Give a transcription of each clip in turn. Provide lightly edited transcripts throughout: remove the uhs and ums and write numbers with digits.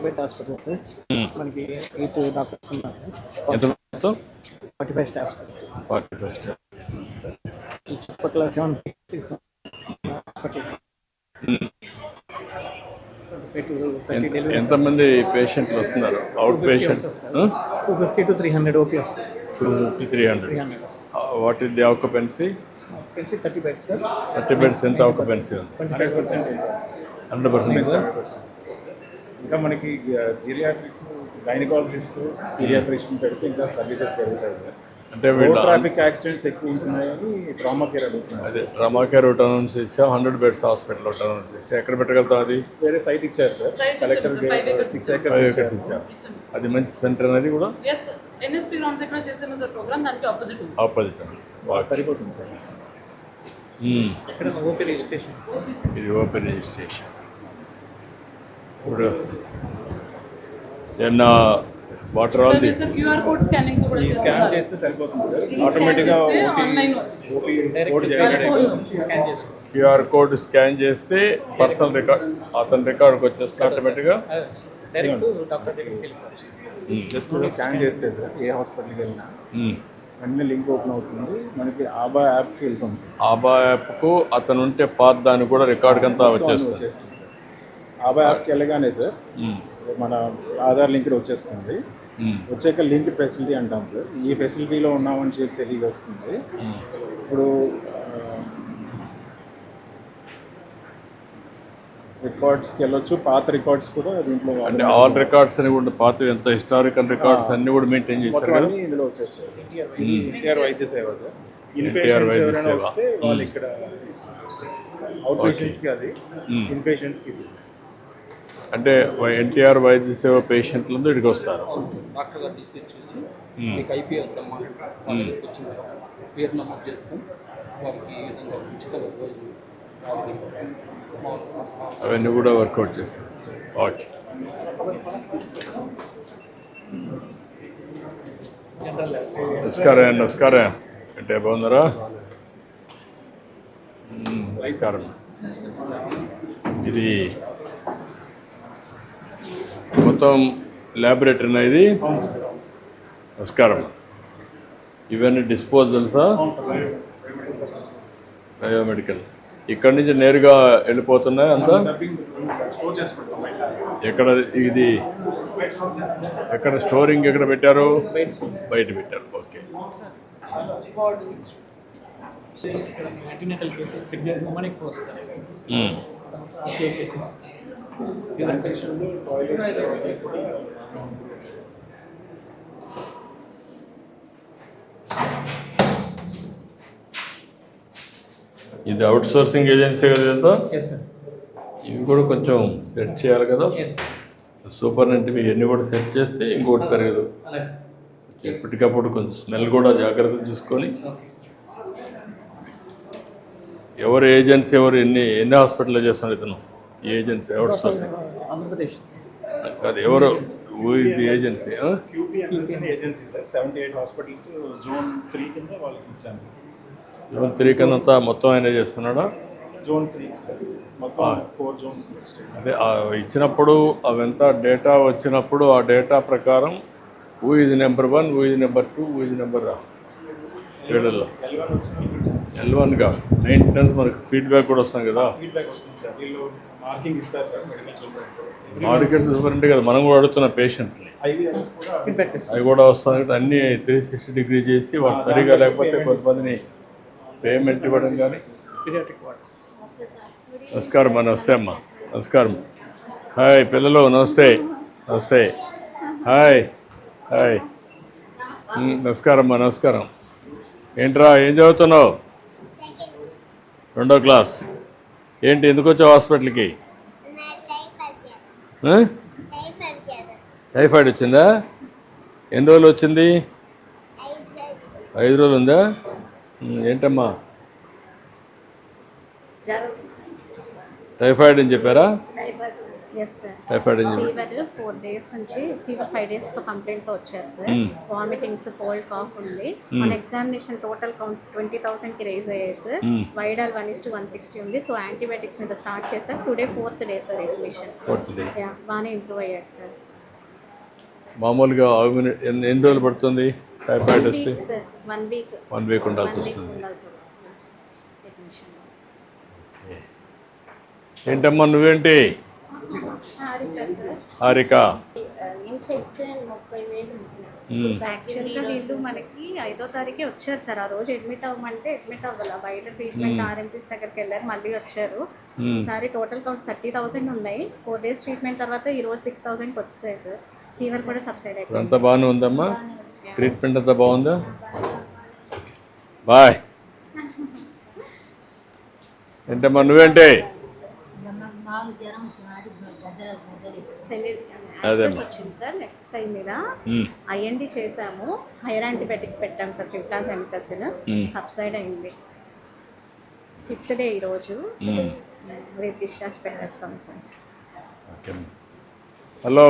Bed hospital sir. మనకి 8 doctors ఉన్నారు sir. ఎంత మొత్తం? 45 స్టాఫ్ సార్. 45 స్టాఫ్. ఈ చుట్టుపక్కల 7 హాస్పిటల్. ఎంతమంది పేషెంట్లు వస్తున్నారు? అవుట్ పేషెంట్స్ 250 to 300 ఓపీ వస్తుంది. 250-300. What is the occupancy? 30 beds sir. 30 beds. ఎంత ఆక్యుపెన్సీ ఉంది? 100%. ఇంకా మనకి జీరియాట్రిక్, గైనకాలజిస్ట్, పీడియాట్రిషియన్ పెడితే ఇంకా సర్వీసెస్ పెరుగుతాయి సార్. అంటే ట్రాఫిక్ యాక్సిడెంట్స్ ఎక్కువ ఉంటున్నాయని ట్రామా కేర్ అడుగుతున్నాం. అదే ట్రామా కేర్ అనౌన్స్ చేస్తే 100 బెడ్స్ హాస్పిటల్ అనౌన్స్ చేస్తే ఎక్కడ పెట్టగలుగుతాం? అది వేరే సైట్ ఇచ్చారు సార్. కలెక్టర్ 6 acres ఇచ్చారు. అది మంచి సెంటర్ అనేది కూడా ఎన్ఎస్పీ గ్రౌండ్స్ ఎక్కడ చేసాము సార్ ప్రోగ్రామ్, దానికి ఆపోజిట్ సరిపోతుంది సార్. OP registration. ఇది ఓపెన్ రిజిస్ట్రేషన్. ఇప్పుడు ఏమన్నా water all the QR code scanning కూడా స్కాన్ చేస్తే సరిపోతుంది సార్. ఆటోమేటిక్గా ఆన్లైన్ క్యూఆర్ కోడ్ స్కాన్ చేస్తే పర్సనల్ రికార్డ్ అతని రికార్డ్కి వచ్చేస్తే ఆటోమేటిక్గా డైరెక్ట్ డాక్టర్ దగ్గరికి వెళ్ళిపోవచ్చు. జస్ట్ స్కాన్ చేస్తే సార్ ఏ హాస్పిటల్కి వెళ్ళినా వెంటనే లింక్ ఓపెన్ అవుతుంది. మనకి ఆబా యాప్కి వెళ్తాం సార్. ఆబా యాప్కు అతను ఉంటే పాత్ దానికి కూడా రికార్డ్ అంతా వచ్చేస్తుంది. సార్ ఆబా యాప్కి వెళ్ళగానే సార్ మన ఆధార్ లింక్ వచ్చేస్తుంది. వచ్చాక లింక్ ఫెసిలిటీ అంటాం సార్. ఈ ఫెసిలిటీలో ఉన్నామని చెప్పి తెలియవస్తుంది. ఇప్పుడు రికార్డ్స్కి వెళ్ళొచ్చు. పాత రికార్డ్స్ కూడా దీంట్లో అంటే ఆల్ రికార్డ్స్ అని కూడా పాత ఎంత హిస్టారికల్ రికార్డ్స్ అన్ని కూడా మెయింటైన్ చేస్తారు కదా. ఇందులో వచ్చేస్తాయి. ఎన్టీఆర్ వైద్య సేవ సార్. ఇన్పేషెంట్స్ ఎవరైనా వస్తే వాళ్ళు ఇక్కడ అవుట్ పేషెంట్స్కి, అది ఇన్పేషెంట్స్కి. అంటే ఎన్టీఆర్ వైద్య సేవ పేషెంట్లు ఇక్కడికి వస్తారు. డాక్టర్ గారు డిసీజ్ చూసి మీకు అయిపోయి వద్దమ్మా వాళ్ళకి వచ్చిన పేరు నమోదు చేసుకొని వారికి ఈ విధంగా ఉచిత అవన్నీ కూడా వర్కౌట్ చేస్తారు. ఓకే. నమస్కారం. నమస్కారం. అంటే బాగున్నారా? నమస్కారం. ఇది మొత్తం ల్యాబొరేటరీనా ఇది? నమస్కారం. ఇవన్నీ డిస్పోజల్సా? బయోమెడికల్. ఇక్కడ నుంచి నేరుగా వెళ్ళిపోతున్నాయి అంతా? ఎక్కడ ఇది ఎక్కడ స్టోరింగ్ ఎక్కడ పెట్టారు? బయట పెట్టారు. ఓకే. ఇది అవుట్ సోర్సింగ్ ఏజెన్సీ కదా? ఇవి కూడా కొంచెం సెట్ చేయాలి కదా. సూపరింటెండెంట్ ఇవన్నీ కూడా సెట్ చేస్తే ఇంకోటి పెరగదు. ఎప్పటికప్పుడు కొంచెం స్మెల్ కూడా జాగ్రత్త చూసుకొని. ఎవరు ఏజెన్సీ ఎవరు ఎన్ని హాస్పిటల్లో చేస్తున్నారు ఇతను? ఏజెన్సీ అవుట్ సోర్సింగ్ ఆంధ్రప్రదేశ్ అది ఎవరు? Agency agency sir. 78 hospitals zone 3 కింద వాళ్ళకి ఇచ్చాను. జోన్ 3 కింద మొత్తం ఆయన చేస్తున్నాడా? Zone 3 sir. మొత్తం 4 జోన్స్. అదే ఇచ్చినప్పుడు అవంతా డేటా వచ్చినప్పుడు ఆ డేటా ప్రకారం హూ ఇది నెంబర్ 1, హూ ఇది నెంబర్ 2, హూ ఇది నెంబర్ ఏడల్లో L1గా మెయింటెనెన్స్ మనకి ఫీడ్బ్యాక్ కూడా వస్తాం కదా. ఫీడ్బ్యాక్ వస్తుంది సార్. వీళ్ళు మార్కింగ్ ఇస్తారు సార్. మెడికల్ సూపరింటెండెంట్ కదా మనం కూడా అడుగుతున్న పేషెంట్ని అవి కూడా వస్తాయి. అన్నీ 360 డిగ్రీ చేసి వాళ్ళు సరిగా లేకపోతే కొంతమందిని పేమెంట్ ఇవ్వడం కానీ. నమస్కారం. నమస్తే అమ్మా. నమస్కారం. హాయ్ పిల్లలు. నమస్తే. నమస్తే. హాయ్. హాయ్. నమస్కారం అమ్మా. నమస్కారం. ఏంట్రా ఏం చదువుతున్నావు? 2వ క్లాస్. ఏంటి ఎందుకు వచ్చావు హాస్పిటల్కి? టైఫాయిడ్ వచ్చిందా? ఎన్ని రోజులు వచ్చింది? 5 రోజులు ఉందా? ఏంటమ్మా టైఫాయిడ్ అని చెప్పారా? ఎస్ సార్ టైఫాయిడ్ అని చెప్పి ఫీవర్ 4 days నుంచి ఫీవర్ 5 days కంప్లైంట్తో వచ్చారు సార్. వామిటింగ్స్, కోల్డ్, కాఫ్ ఉంది. మన ఎగ్జామినేషన్ టోటల్ కౌంట్స్ 20,000కి రేజ్ అయ్యాయి సార్. వైడాల్ 1:160 ఉంది. సో యాంటీబయాటిక్స్ మీద స్టార్ట్ చేశారు. Today 4th day sir admission. 4th day. బాగానే ఇంప్రూవ్ అయ్యాడు సార్. మామూలుగా ఎన్ని రోజులు పడుతుంది టైఫాయిడ్ వస్తే? సార్ 1 week 1 week ఉండాల్సి వస్తుంది. ఉండాల్సి వస్తుంది సార్ అడ్మిషన్. ఏంటమ్మా నువ్వేంటి? హారిక. ఇన్ఫెక్షన్ 30,000 ఉంది సార్. యాక్చువల్గా వీళ్ళు మనకి 5వ తారీఖే వచ్చారు సార్. ఆ రోజు అడ్మిట్ అవ్వమంటే అడ్మిట్ అవ్వాలి. బయట ట్రీట్మెంట్ ఆర్ఎంపీస్ దగ్గరికి వెళ్ళారు, మళ్ళీ వచ్చారు. ఈసారి టోటల్ కౌంట్స్ 30,000 ఉన్నాయి. 4 days ట్రీట్మెంట్ తర్వాత ఈ రోజు 6,000కి వచ్చాయి సార్. ఫీవర్ కూడా సబ్సైడ్ అయిపోయింది. అంతా బాగానే ఉందమ్మా? ట్రీట్మెంట్ అంతా బాగుందా? బాయ్. ఏంటమ్మా నువ్వేంటి? యాక్సెస్ వచ్చింది సార్ నెక్స్ట్ టైం మీద. ఐఎన్డి చేసాము, హైర్ యాంటీబయాటిక్స్ పెట్టాము సార్. ఫిఫ్టాసెమిటసిన్ సబ్సైడ్ అయింది. 5th day ఈరోజు. రేపు డిశ్చార్జ్ పెట్టేస్తాం సార్. ఓకే. హలో,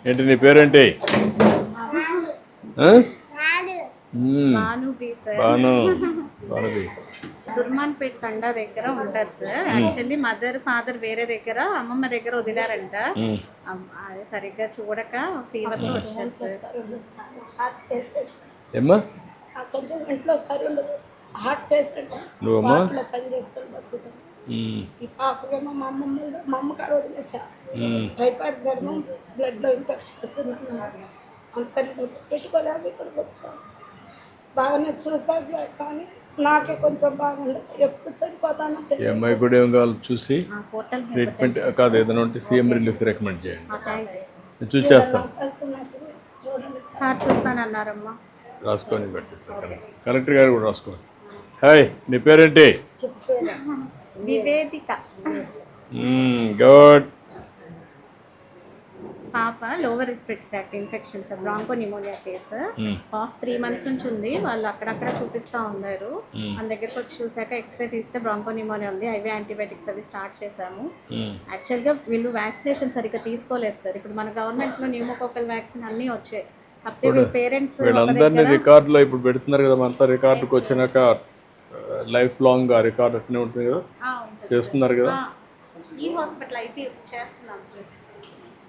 ఏంటి నీ పేరేంటి? భానుబి సార్. భానుబి. దుర్మాన్పేట్ తండా దగ్గర ఉంటారు సార్. యాక్చువల్లీ మదర్ ఫాదర్ వేరే దగ్గర, అమ్మమ్మ దగ్గర వదిలారంట. అది సరిగ్గా చూడక ఫీవర్తో వచ్చారు సార్. ఏమ్మా కొంచెం ఇంట్లో సరి ఉండదు. హార్ట్ పేషెంట్ నువ్వమ్మా? పని చేసుకొని బతుకుతాను. ఈ పాపకేమో మా అమ్మ కాడ వదిలేసా. టైఫాయిడ్ జ్వరం, బ్లడ్లో ఇన్ఫెక్షన్ వచ్చిందన్నారు. అంతని పెట్టుకోలేక ఇక్కడికి వచ్చాను. బాగానే చూస్తారు సార్, కానీ నాకే కొంచెం బాగుండదు. ఎప్పుడు చనిపోతానో ఈ అమ్మాయి కూడా ఏం కావాలి చూసి ట్రీట్మెంట్ కాదు ఏదైనా ఉంటే సీఎం రిలీఫ్ రికమెండ్ చేయండి. నేను చూసేస్తాను. చూడండి సార్. సార్ చూస్తానన్నారమ్మా. రాసుకొని పెట్టి కలెక్టర్ గారు కూడా రాసుకోండి. హాయ్, నీ పేరేంటి? వివేదిక. గుడ్. పాప lower respiratory tract infection sir, bronchopneumonia case. Cough 3 months నుంచి ఉంది. వాళ్ళు అక్కడక్కడ చూపిస్తూ ఉన్నారు. మన దగ్గరకు వచ్చి చూసాక ఎక్స్రే తీస్తే బ్రాంకో నిమోనియా ఉంది. ఐవీ యాంటీబయాటిక్స్ అవి స్టార్ట్ చేశాము. యాక్చువల్గా వీళ్ళు వ్యాక్సినేషన్ సరిగ్గా తీసుకోలేదు సార్. ఇప్పుడు మన గవర్నమెంట్లో న్యూమోకోకల్ వ్యాక్సిన్ అన్నీ వచ్చాయి. కాకపోతే వీళ్ళ పేరెంట్స్ వీళ్ళందరినీ రికార్డులో ఇప్పుడు పెడుతున్నారు కదా. అంతా రికార్డుకి వచ్చినాక లైఫ్ లాంగ్ ఆ రికార్డు అట్నే ఉంటుంది కదా, చేస్తున్నారు కదా. ఈ హాస్పిటల్ ఐపీ చేస్తున్నాం సార్.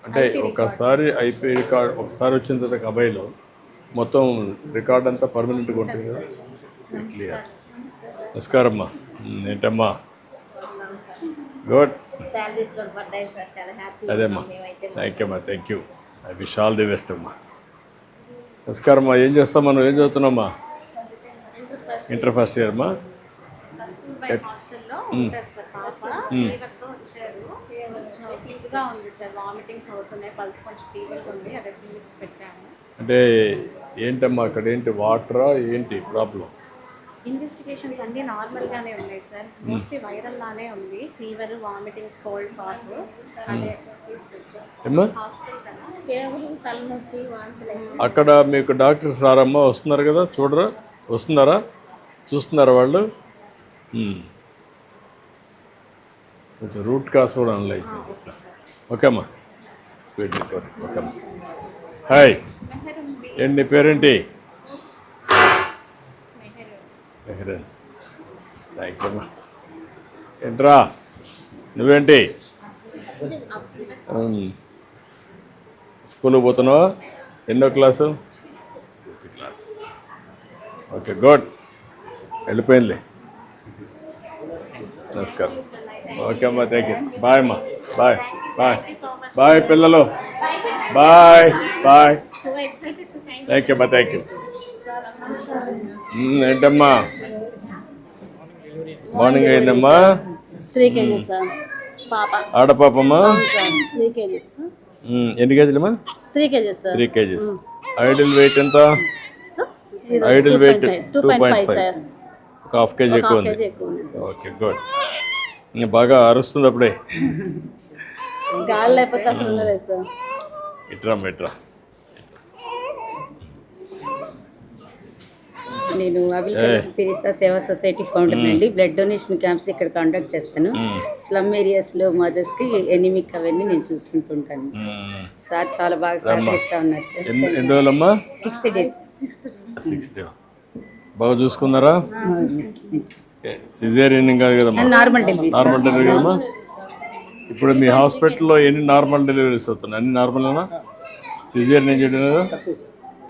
అంటే ఒకసారి ఐపీ రికార్డ్ ఒకసారి వచ్చిన తర్వాత అబ్బాయిలో మొత్తం రికార్డ్ అంతా పర్మనెంట్గా ఉంటుంది కదా. క్లియర్. నమస్కారమ్మా. ఏంటమ్మా? గుడ్. అదేమ్మా. థ్యాంక్ యూ అమ్మా. Thank you. I wish all the best అమ్మా. నమస్కారమ్మా. ఏం చేస్తామా? నువ్వు ఏం చదువుతున్నామ్మా? ఇంటర్ ఫస్ట్ ఇయర్ అమ్మా. హాస్టల్లో ఉంటారు సార్. పాప ఫీవర్తో వచ్చారు. కొంచెం ఫీజ్గా ఉంది సార్. వామిటింగ్స్ అవుతున్నాయి, పల్స్ కొంచెం ఫీవర్ ఉంది. అదే ఫీలిక్స్ పెట్టాము. అంటే ఏంటమ్మా అక్కడ ఏంటి వాటరా ఏంటి ప్రాబ్లం? ఇన్వెస్టిగేషన్స్ అన్నీ నార్మల్గానే ఉన్నాయి సార్. మోస్ట్లీ వైరల్ లానే ఉంది. ఫీవర్, వామిటింగ్స్, కోల్డ్, కాఫ్ అదే తీసుకొచ్చాం హాస్టల్ కన్నా. కేవలం తలనొప్పి, వాంతులు. అక్కడ మీకు డాక్టర్స్ రారమ్మా? వస్తున్నారు కదా, చూడరా? వస్తున్నారా? చూస్తున్నారా వాళ్ళు? కొంచెం రూట్ కాస్ కూడా అనలే. ఓకే అమ్మా. Speed recovery. ఓకే అమ్మా. హాయ్, ఏంటి నీ పేరేంటి? మెహరన్. థ్యాంక్ యూ అమ్మా. ఏంట్రా నువ్వేంటి? స్కూల్కి పోతున్నావా? ఎన్నో class? 5th class. Okay, good. వెళ్ళిపోయిందిలే. నమస్కారం. ఓకే అమ్మా. Thank you. బాయ్ అమ్మా. బాయ్ బాయ్ బాయ్ పిల్లలు. Bye bye. థ్యాంక్ యూ అమ్మా. Thank you. ఏంటమ్మా మార్నింగ్ అయిందమ్మా? 3 kgs సార్. పాప ఆడపాపమ్మా? 3 kgs. ఎన్ని కేజీలమ్మా? 3 kgs sir. 3 kgs. Ideal weight ఎంత? Ideal weight 2.5 sir. ఒక హాఫ్ కేజీ ఎక్కువ ఉంది. Okay, good. బాగా అరుస్తుంది అప్పుడే. గాలి లేకపోతే అసలు ఉండలేదు సార్. ఇట్రా ఇట్రా. నేను అబిల్ తెరీసా సేవా సొసైటీ ఫౌండర్ అండి. బ్లడ్ డొనేషన్ క్యాంప్స్ ఇక్కడ కండక్ట్ చేస్తాను. స్లమ్ ఏరియాస్లో మదర్స్కి ఎనిమిక్ అవన్నీ నేను చూసుకుంటుంటాను. సార్ చాలా బాగా సహకరిస్తూ ఉన్నారు సార్. ఎన్ని రోజులమ్మా? 60 days. 6 days. బాగా చూసుకున్నారా? సిజేరియన్ కాదు కదమ్మా, నార్మల్ డెలివరీ. నార్మల్ డెలివరీ కదమ్మా. ఇప్పుడు మీ హాస్పిటల్లో ఎన్ని నార్మల్ డెలివరీస్ అవుతున్నాయి? అన్ని నార్మల్నా? సిజేరియన్ ఏం చేయడం లేదా?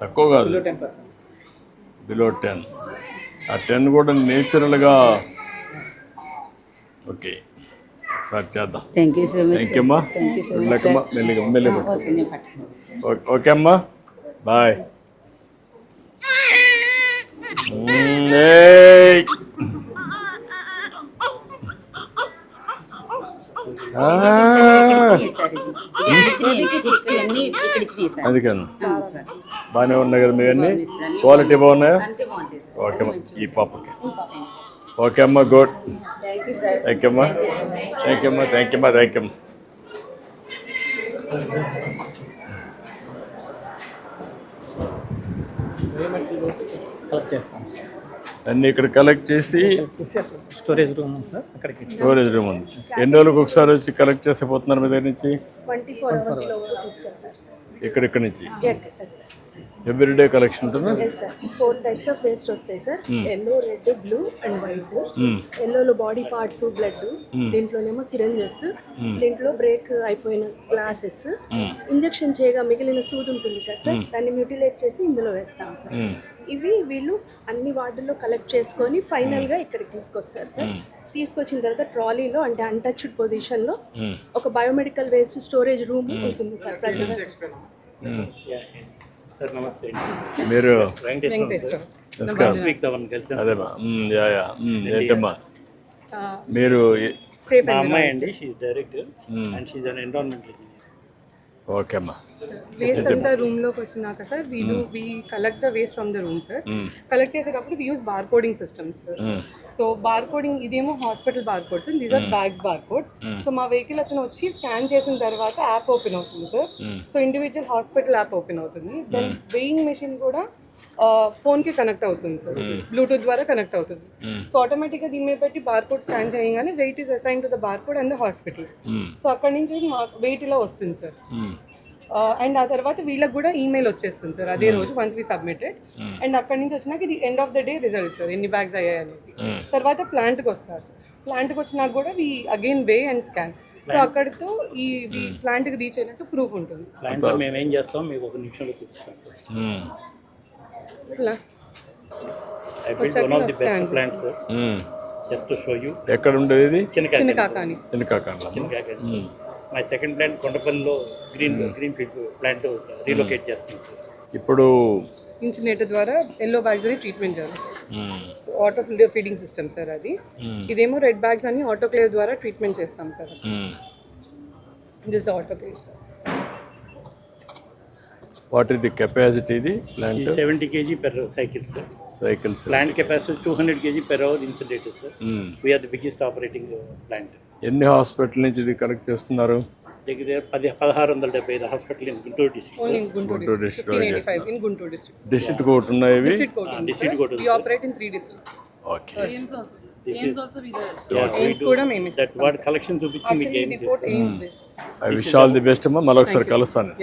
తక్కువ కాదు, బిలో 10. ఆ 10 కూడా నేచురల్గా. ఓకే, ఒకసారి చేద్దాం. Thank you so much. Thank you అమ్మా. వెళ్ళకమ్మా, మెల్లిగా ఓకే అమ్మా, బాయ్. అందుకని బాగానే ఉన్నాయి కదా మీవన్నీ? క్వాలిటీ బాగున్నాయా? ఓకే అమ్మా, ఈ పాపకి ఓకే అమ్మా, గుడ్. థ్యాంక్ యూ అమ్మా, థ్యాంక్ యూ అమ్మా, థ్యాంక్ యూ అమ్మా, థ్యాంక్ యూ అమ్మా. కలెక్ట్ చేస్తాం అన్నీ ఇక్కడ కలెక్ట్ చేసి స్టోరేజ్ రూమ్ ఉంది సార్, అక్కడికి స్టోరేజ్ రూమ్ ఉంది. ఎన్ని రోజులకు ఒకసారి వచ్చి కలెక్ట్ చేసి పోతున్నారు మీ దగ్గర నుంచి? 24 hours లో తీసుకెళ్తారు సార్. ఇక్కడ నుంచి సార్ ఎవ్రీడే కలెక్షన్ ఉంటుందా? 4 types ఆఫ్ వేస్ట్ వస్తాయి సార్. Yellow, red, blue and white. ఎల్లోలో బాడీ పార్ట్స్, బ్లడ్. దీంట్లోనేమో సిరంజెస్, దీంట్లో బ్రేక్ అయిపోయిన గ్లాసెస్, ఇంజెక్షన్ చేయగా మిగిలిన సూది ఉంటుంది కదా సార్, దాన్ని మ్యూటిలేట్ చేసి ఇందులో వేస్తాం సార్. ఇవి వీళ్ళు అన్ని వార్డుల్లో కలెక్ట్ చేసుకొని ఫైనల్ గా ఇక్కడికి తీసుకొస్తారు సార్. తీసుకొచ్చిన తర్వాత ట్రాలీలో, అంటే అన్టచ్డ్ పొజిషన్ లో ఒక బయోమెడికల్ వేస్ట్ స్టోరేజ్ రూమ్ ఉంటుంది సార్. ప్రతి సార్ నమస్తే. మీరు వెంకటేశ్వర అదేమ్మా, ఏంటమ్మా మీరు? మా అమ్మాయి అండి, she director and she's an environmental engineer. Okay అమ్మా. వేస్ట్ అంతా రూమ్ లోకి వచ్చినాక sir we collect the waste from the room sir. Collect చేసేటప్పుడు we use bar coding systems sir. So bar coding, ఇదేమో hospital bar codes, these are bags bar codes. So మా vehicle అతను వచ్చి scan చేసిన తర్వాత app open అవుతుంది sir. So individual hospital app open అవుతుంది. Then weighing machine కూడా phone కి కనెక్ట్ అవుతుంది సార్, బ్లూటూత్ ద్వారా కనెక్ట్ అవుతుంది. సో ఆటోమేటిక్ గా దీని మీద పెట్టి బార్ కోడ్ స్కాన్ చేయగానే weight is assign to the bar code and the hospital. So అక్కడి నుంచి వెయిట్ ఇలా వస్తుంది సార్. అండ్ ఆ తర్వాత వీళ్ళకి కూడా ఈమెయిల్ వచ్చేస్తుంది సార్ అదే రోజు, వన్స్ వి సబ్మిటెడ్. అండ్ అక్కడి నుంచి వచ్చినాక ఇది end of the day result sir, ఎన్ని బ్యాగ్స్ అయ్యాయి అనేది. తర్వాత ప్లాంట్కి వస్తారు సార్. ప్లాంట్కి వచ్చినాక కూడా we again weigh and scan. So అక్కడితో ఈ ప్లాంట్కి రీచ్ అయినట్టు ప్రూఫ్ ఉంటుంది సార్. ప్లాంట్లో మేము ఏం చేస్తాం మీకు ఒక నిమిషంలో చూపిస్తాం sir. I built one of the best plants sir. Just to show you. ఎక్కడ ఉండేది ఇది? Chinnakakani. Chinnakakani. My second plant కొండపల్లిలో గ్రీన్ ఫీల్డ్ ప్లాంట్ రీలొకేట్ చేస్తున్నాం సార్. ఇప్పుడు ఇన్సినేటర్ ద్వారా ఎల్లో బ్యాగ్స్ అని ట్రీట్మెంట్ చేయాలి sir. Auto feeding system sir అది. ఇదేమో రెడ్ బ్యాగ్స్ అని ఆటోక్లేవ్ ద్వారా ట్రీట్మెంట్ చేస్తాం sir. This the autoclave sir. What is the capacity? ఇది plant 70 kg per cycle sir. Cycles. Plant capacity 200 kg per hour incinerator sir. We are the biggest operating plant. ఎన్ని hospital నుంచి ఇది collect చేస్తున్నారు? దగ్గర 1675 hospital in Guntur district. Only in Guntur district. 1585 in Guntur district. District court ఉన్నాయి ఇవి? District court. We operate in 3 districts. Okay. AIMS also we there. Yeah, AIMS కూడా మేమే that what collection చూపించి మీకు actually report AIMS this. I wish all the best అమ్మా. మళ్ళీ ఒకసారి కలుస్తాను.